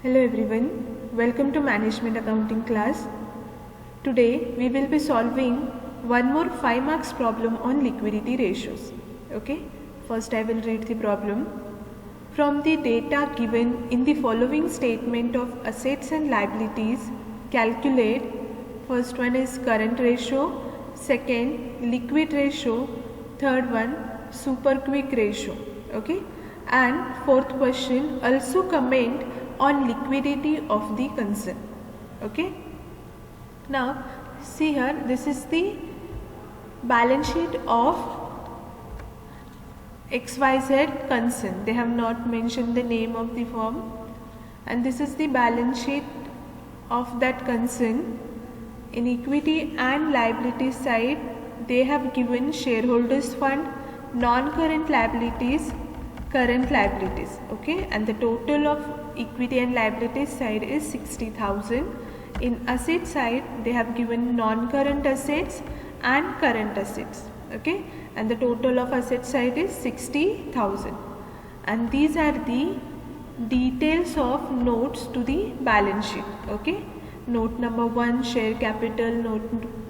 Hello everyone, welcome to Management Accounting class. Today we will be solving one more 5 marks problem on liquidity ratios. Okay, first I will read the problem. From the data given in the following statement of assets and liabilities, calculate, first one is current ratio, second liquid ratio, third one super quick ratio. Okay, and fourth question, also comment on liquidity of the concern. Okay, now see here, this is the balance sheet of XYZ concern. They have not mentioned the name of the firm, and this is the balance sheet of that concern. In equity and liability side, they have given shareholders fund, non-current liabilities, current liabilities. Okay, and the total of equity and liabilities side is 60,000. In asset side, they have given non-current assets and current assets. Okay, and the total of asset side is 60,000. And these are the details of notes to the balance sheet. Okay, note number 1 share capital,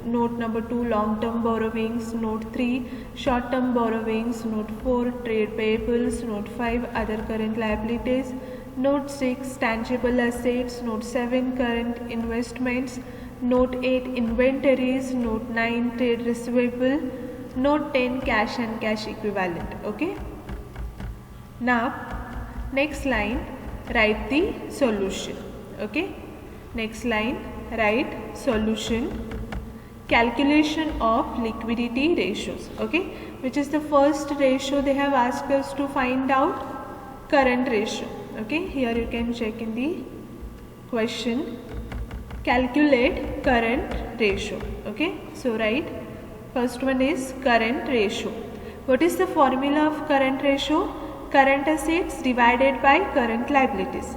note number 2 long term borrowings, note 3 short term borrowings, note 4 trade payables, note 5 other current liabilities, note 6 tangible assets, note 7 current investments, note 8 inventories, note 9 trade receivable, note 10 cash and cash equivalent. Okay, now next line, write the solution. Okay, next line, write solution. Calculation of liquidity ratios. Okay, which is the first ratio they have asked us to find out? Current ratio. Okay, here you can check in the question, calculate current ratio. Okay, so write, first one is current ratio. What is the formula of current ratio? Current assets divided by current liabilities.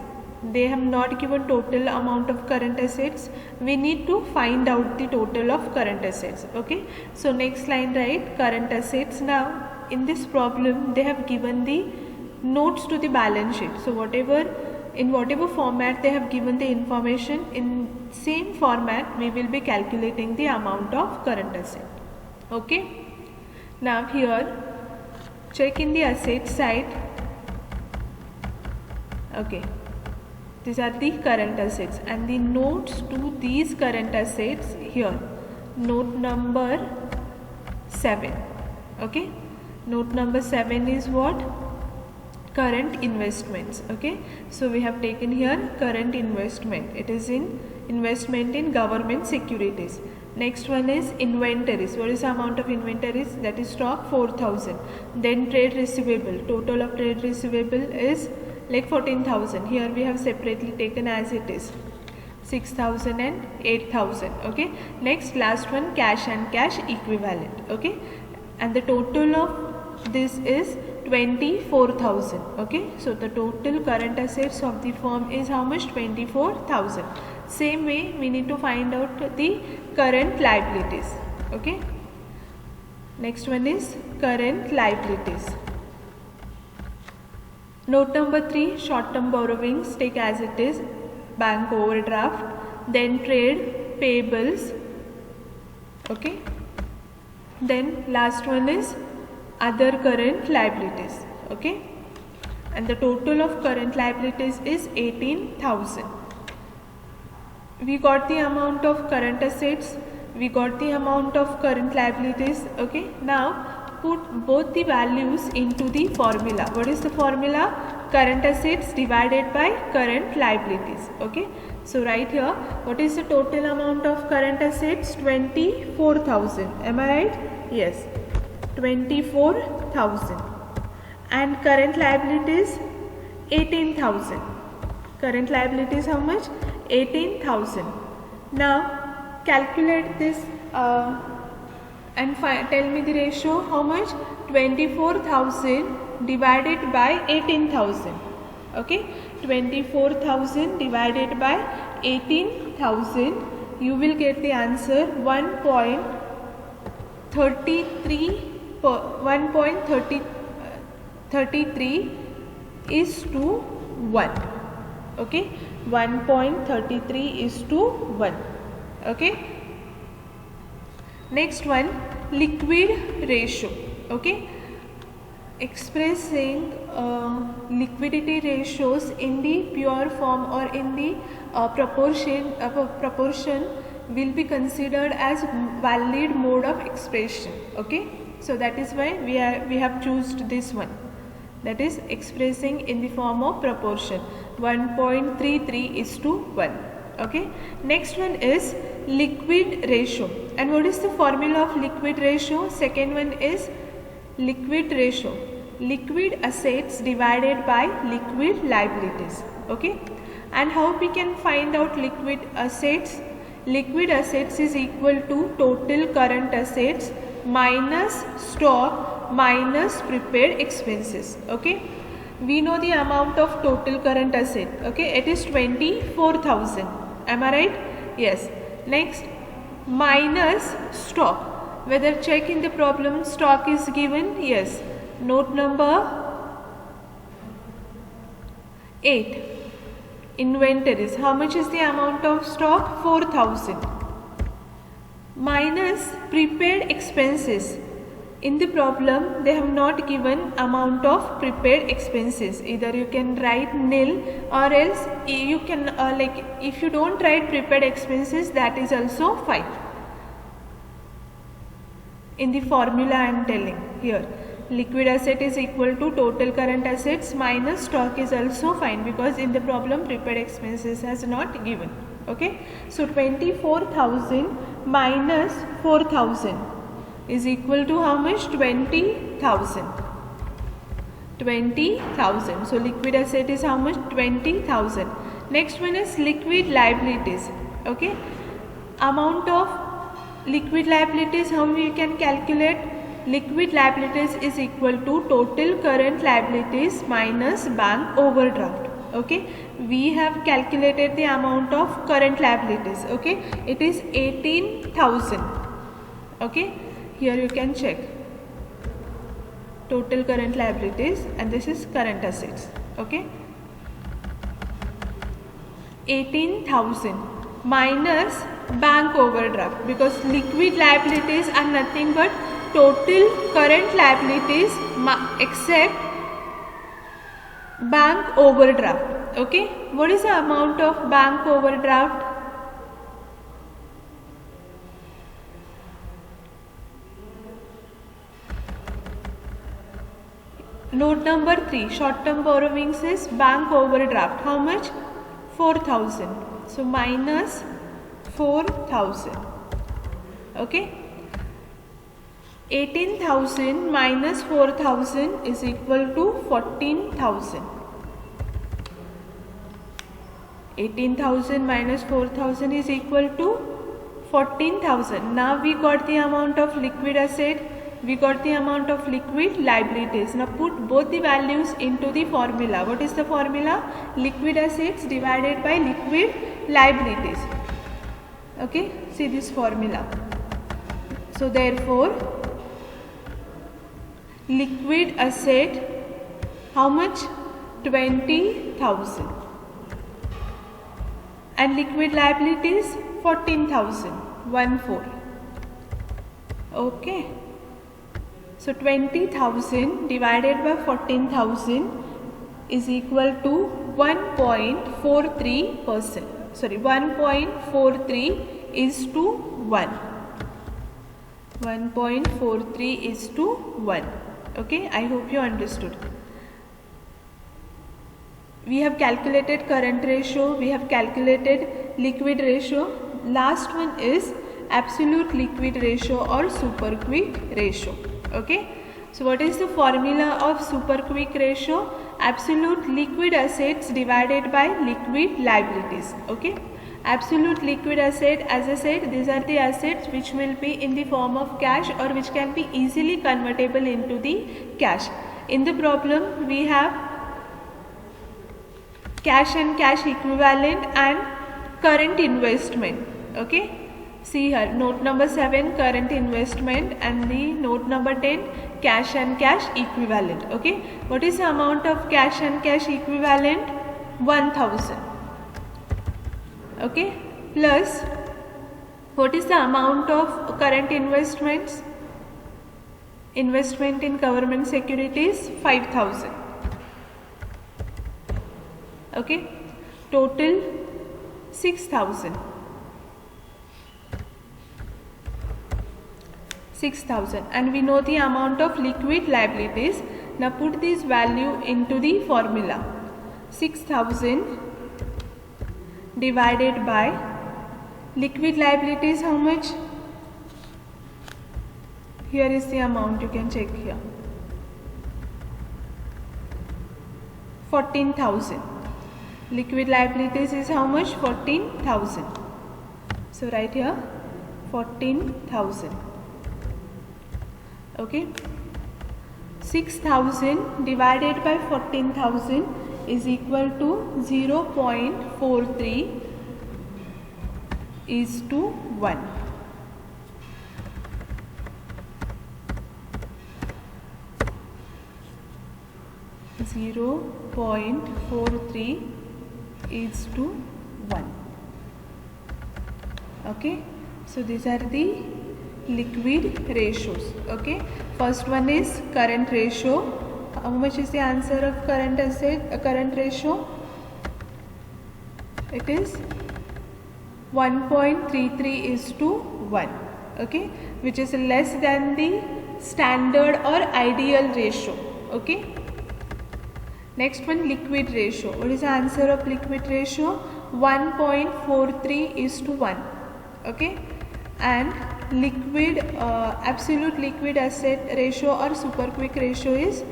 They have not given total amount of current assets. We need to find out the total of current assets. Okay, so next line, write current assets. Now in this problem they have given the notes to the balance sheet. So in whatever format they have given the information, in same format we will be calculating the amount of current asset. Okay, now here check in the asset side. Okay, these are the current assets and the notes to these current assets here. Note number 7. Okay, note number 7 is what? Current investments. Okay, so we have taken here current investment. It is in investment in government securities. Next one is inventories. What is the amount of inventories? That is stock, 4,000. Then trade receivable. Total of trade receivable is like 14,000. Here we have separately taken as it is 6,000 and 8,000. Okay, next last one, cash and cash equivalent. Okay, and the total of this is 24,000. Okay, so the total current assets of the firm is how much? 24,000. Same way we need to find out the current liabilities. Okay, next one is current liabilities. Note number 3 short term borrowings, take as it is, bank overdraft, then trade payables. Okay, then last one is other current liabilities. Okay, and the total of current liabilities is 18,000. We got the amount of current assets, we got the amount of current liabilities. Okay, now put both the values into the formula. What is the formula? Current assets divided by current liabilities. Okay, so right here, what is the total amount of current assets? 24,000. Am I right? Yes, 24,000. And current liabilities 18,000. Current liabilities how much? 18,000. Now calculate this and tell me the ratio. How much? 24,000 divided by 18,000. Okay, 24,000 divided by 18,000. You will get the answer 1.33 is to 1. Okay, 1.33:1. Okay, next one, liquid ratio. Okay, expressing liquidity ratios in the pure form or in the proportion will be considered as valid mode of expression. Okay, so that is why we have chosen this one, that is expressing in the form of proportion, 1.33:1. Okay, next one is liquid ratio. And what is the formula of liquid ratio? Second one is liquid ratio, liquid assets divided by liquid liabilities. Okay, and how we can find out liquid assets? Liquid assets is equal to total current assets minus stock minus prepaid expenses. Okay, we know the amount of total current asset. Okay, it is 24,000. Am I right? Yes. Next, minus stock. Whether check in the problem, stock is given. Yes. Note number 8. Inventories. How much is the amount of stock? 4,000. Minus prepaid expenses. In the problem, they have not given amount of prepaid expenses. Either you can write nil, or else you can like if you don't write prepaid expenses, that is also fine. In the formula I am telling here, liquid asset is equal to total current assets minus stock is also fine, because in the problem prepaid expenses has not given. Okay, so 24,000 minus 4,000 is equal to how much? 20,000. 20,000. So liquid asset is how much? 20,000. Next one is liquid liabilities. Okay, amount of liquid liabilities, how we can calculate? Liquid liabilities is equal to total current liabilities minus bank overdraft. Okay, we have calculated the amount of current liabilities. Okay, it is 18,000. Okay, here you can check total current liabilities, and this is current assets. Okay, 18,000 minus bank overdraft, because liquid liabilities are nothing but total current liabilities except bank overdraft. Okay, what is the amount of bank overdraft? Note number 3, short term borrowings is bank overdraft. How much? 4,000. So minus 4,000. Okay, 18,000 minus 4,000 is equal to 14,000. 18,000 minus 4,000 is equal to 14,000. Now we got the amount of liquid asset, we got the amount of liquid liabilities. Now put both the values into the formula. What is the formula? Liquid assets divided by liquid liabilities. Okay, see this formula. So therefore, liquid asset, how much? 20,000. And liquid liabilities 14,000. 1,4. Okay. So 20,000 divided by 14,000 is equal to 1.43%. Sorry, 1.43 is to 1. 1.43 is to 1. Okay, I hope you understood. We have calculated current ratio, we have calculated liquid ratio. Last one is absolute liquid ratio or super quick ratio. Okay, so what is the formula of super quick ratio? Absolute liquid assets divided by liquid liabilities. Okay, absolute liquid asset, as I said, these are the assets which will be in the form of cash or which can be easily convertible into the cash. In the problem we have cash and cash equivalent and current investment. Okay, see here, note number 7 current investment, and the note number 10 cash and cash equivalent. Okay, what is the amount of cash and cash equivalent? 1000. Okay, plus what is the amount of current investments? Investment in government securities 5000. Okay, total 6000. 6000, and we know the amount of liquid liabilities. Now put this value into the formula. 6000 divided by liquid liabilities, how much? Here is the amount, you can check here. 14,000. Liquid liabilities is how much? 14,000. So write here 14,000. Okay. 6,000 divided by 14,000 is equal to 0.43 is to 1. .43 is to 1. Okay, so these are the liquid ratios. Okay, first one is current ratio. How much is the answer of current asset, current ratio? It is 1.33 is to 1. Okay, which is less than the standard or ideal ratio. Okay. Next one, liquid ratio. What is the answer of liquid ratio? 1.43 is to 1. Okay, and liquid absolute liquid asset ratio or super quick ratio is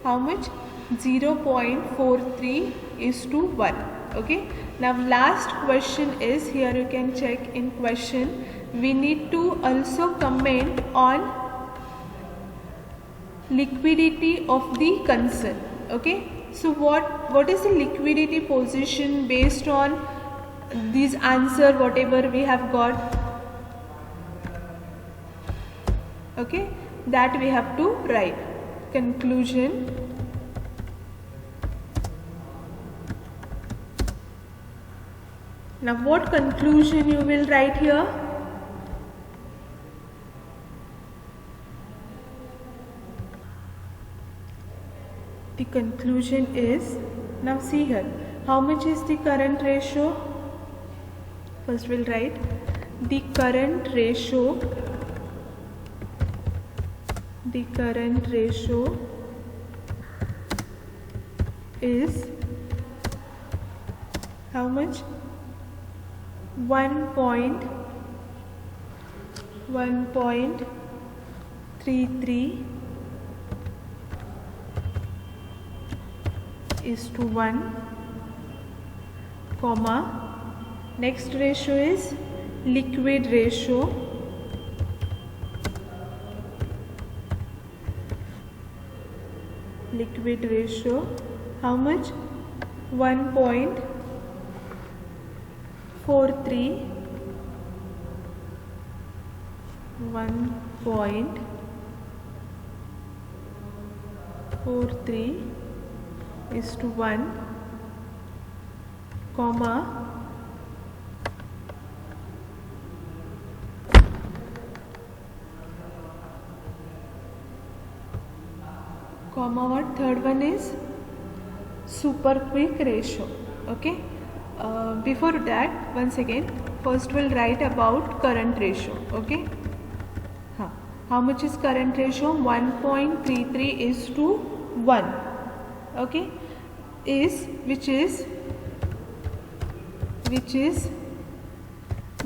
how much? 0.43 is to 1. Okay, now last question is, here you can check in question, we need to also comment on liquidity of the concern. Okay, so what is the liquidity position based on this answer whatever we have got? Okay, that we have to write. Conclusion. Now what conclusion you will write here? The conclusion is, now see here, how much is the current ratio? First we'll write the current ratio. The current ratio is how much? 1.33 is to 1, comma, next ratio is liquid ratio. Liquid ratio, how much? 1.43 is to 1, comma, what third one is super quick ratio. Okay, before that, once again, first we'll write about current ratio. Okay, how much is current ratio? 1.33 is to 1. Okay, which is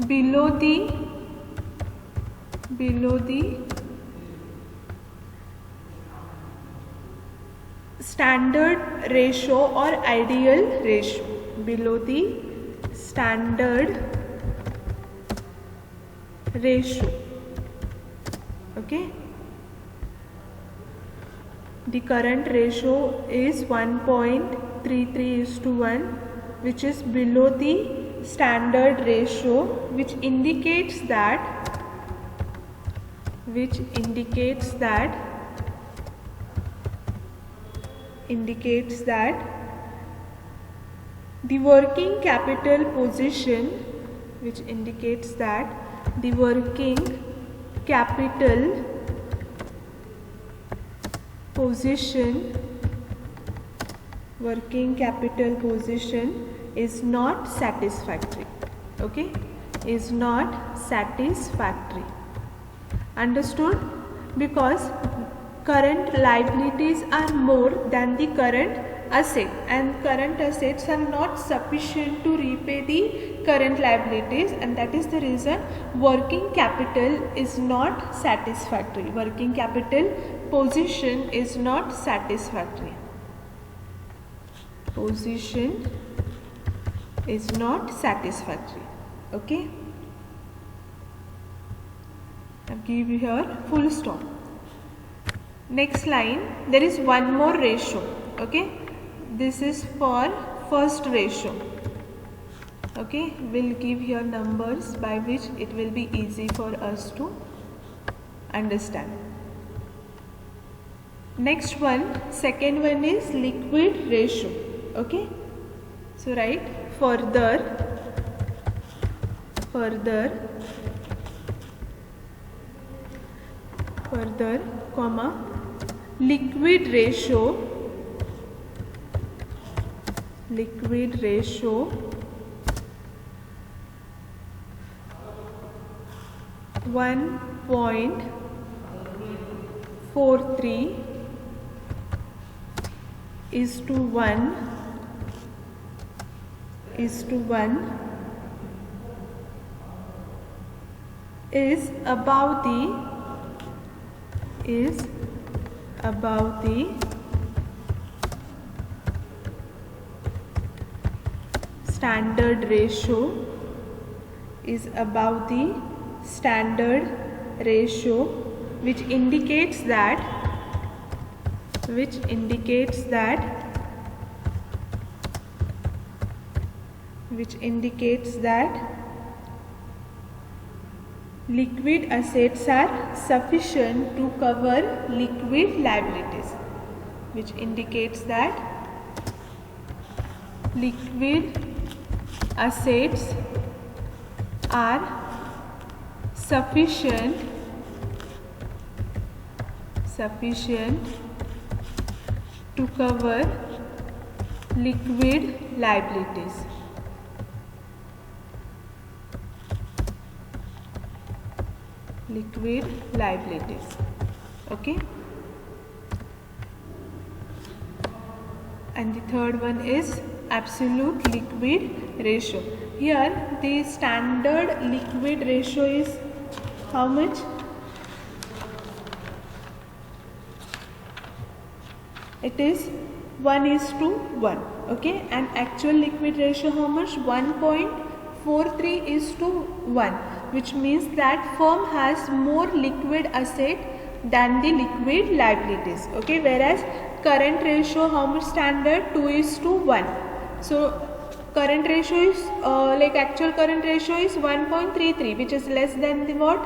below the standard ratio or ideal ratio, below the standard ratio. Okay, the current ratio is 1.33 is to 1, which is below the standard ratio, which indicates that The working capital position, which indicates that the working capital position is not satisfactory. Okay, is not satisfactory. Understood? Because current liabilities are more than the current asset, and current assets are not sufficient to repay the current liabilities, and that is the reason working capital is not satisfactory. Working capital position is not satisfactory. Position is not satisfactory. Okay, I'll give you here full stop. Next line, there is one more ratio. Okay, this is for first ratio. Okay, we'll give here numbers by which it will be easy for us to understand. Next one, second one is liquid ratio. Okay, so write further, comma, liquid ratio 1.43 is to 1 is above the standard ratio, which indicates that liquid assets are sufficient to cover liquid liabilities, which indicates that liquid assets are sufficient to cover liquid liabilities. Okay, and the third one is absolute liquid ratio. Here the standard liquid ratio is how much? It is 1:1. Okay, and actual liquid ratio how much? 1.43:1, which means that firm has more liquid asset than the liquid liabilities. Okay, whereas current ratio how much standard? 2:1. So current ratio is actual current ratio is 1.33, which is less than the what?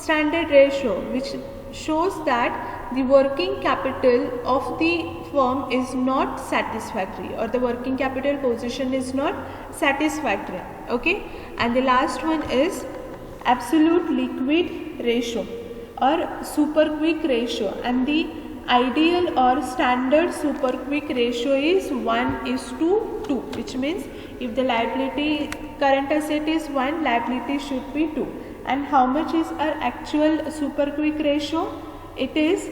Standard ratio, which shows that the working capital of the firm is not satisfactory, or the working capital position is not satisfactory. Okay, and the last one is absolute liquid ratio or super quick ratio, and the ideal or standard super quick ratio is 1:2, which means if the liability current asset is 1, liability should be 2. And how much is our actual super quick ratio? It is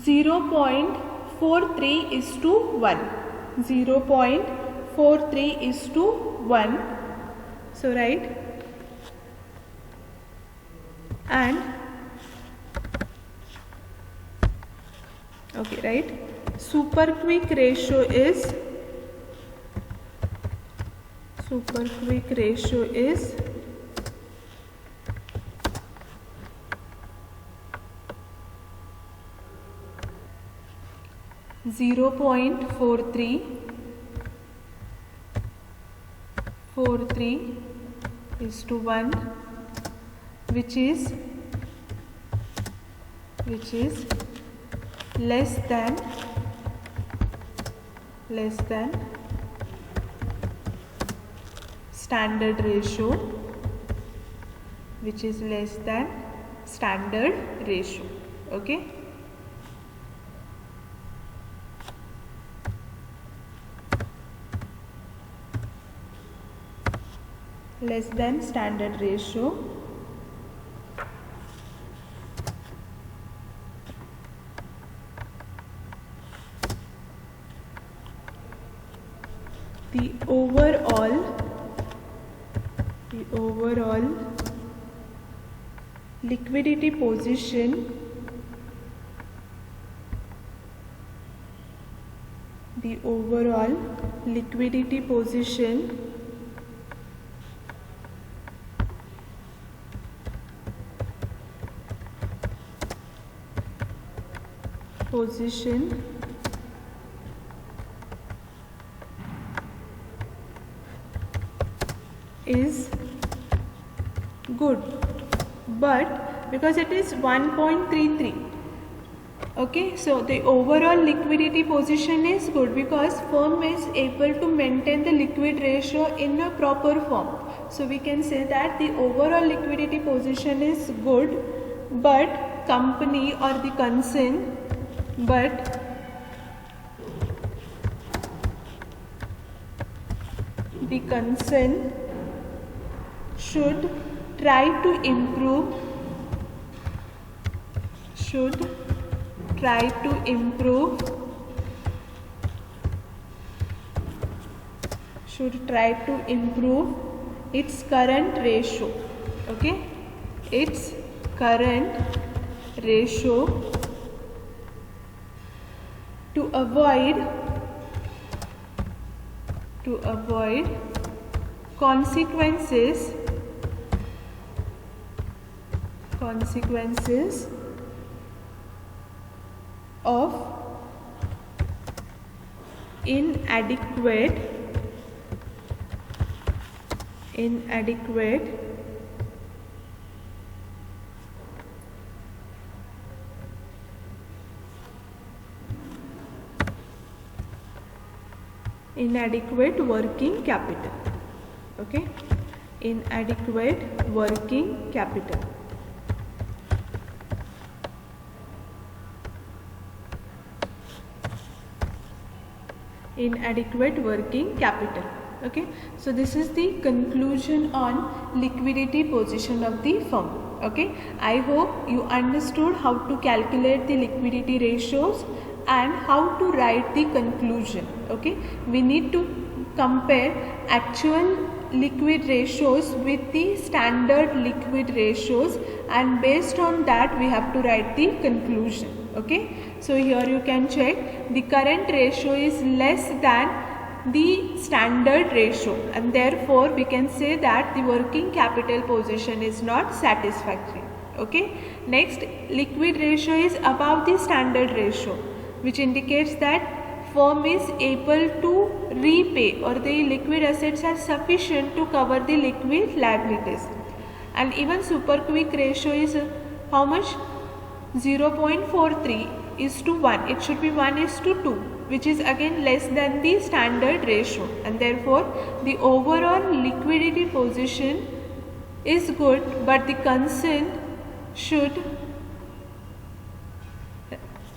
0.43:1. 0.43:1. So right, and okay, right, super quick ratio is 0.43:1, which is less than less than standard ratio, which is less than standard ratio. Okay. Less than standard ratio. The overall liquidity position is good, but because it is 1.33, okay, so the overall liquidity position is good because firm is able to maintain the liquid ratio in a proper form. So we can say that the overall liquidity position is good, but company or the concern, should try to improve its current ratio, okay, its current ratio to avoid consequences of inadequate working capital, okay, inadequate working capital. Okay, so this is the conclusion on liquidity position of the firm. Okay, I hope you understood how to calculate the liquidity ratios and how to write the conclusion. Okay, we need to compare actual liquid ratios with the standard liquid ratios, and based on that we have to write the conclusion. Okay, so here you can check the current ratio is less than the standard ratio, and therefore we can say that the working capital position is not satisfactory. Okay, next, liquid ratio is above the standard ratio, which indicates that firm is able to repay, or the liquid assets are sufficient to cover the liquid liabilities. And even super quick ratio is how much? 0.43:1. It should be 1:2, which is again less than the standard ratio, and therefore the overall liquidity position is good, but the concern should,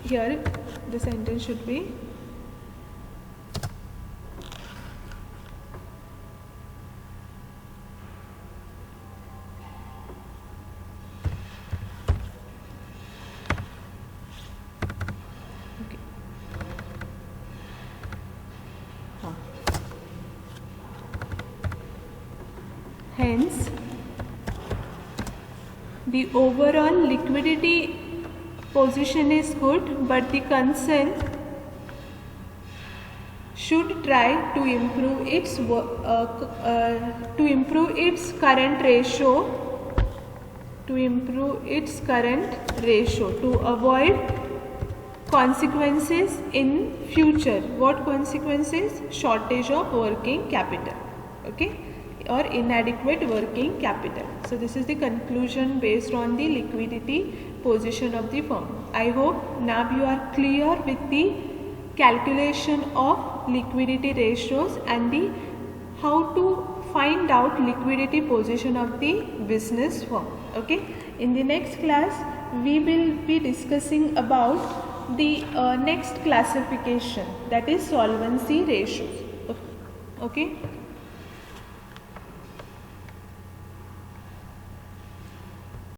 here the sentence should be, hence the overall liquidity position is good, but the concern should try to improve its current ratio, to avoid consequences in future. What consequences? Shortage of working capital, okay, or inadequate working capital. So this is the conclusion based on the liquidity position of the firm. I hope now you are clear with the calculation of liquidity ratios and the how to find out liquidity position of the business firm. Okay, in the next class we will be discussing about the next classification, that is solvency ratios. Okay.